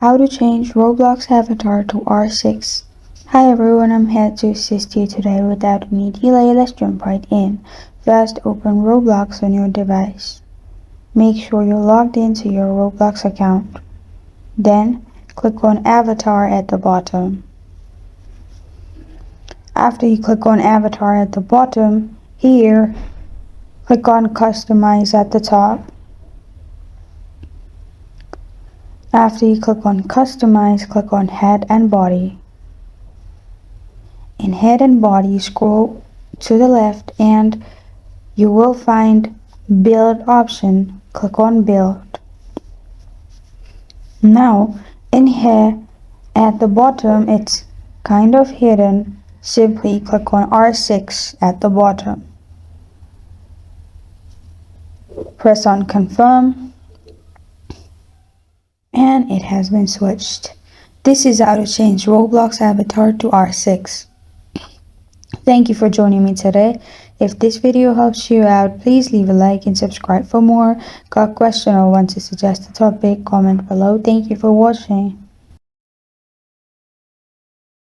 How to change Roblox avatar to R6. Hi everyone, I'm here to assist you today. Without any delay, let's jump right in. First, open Roblox on your device. Make sure you're logged into your Roblox account. Then, click on Avatar at the bottom. After you click on Avatar at the bottom, here, click on Customize at the top. After you click on Customize, click on Head and Body. In Head and Body, scroll to the left and you will find Build option. Click on Build. Now, in here at the bottom, it's kind of hidden. Simply click on R6 at the bottom. Press on Confirm. And it has been switched. This is how to change Roblox avatar to R6. Thank you for joining me today. If this video helps you out, please leave a like and subscribe for more. Got a question or want to suggest a topic? Comment below. Thank you for watching.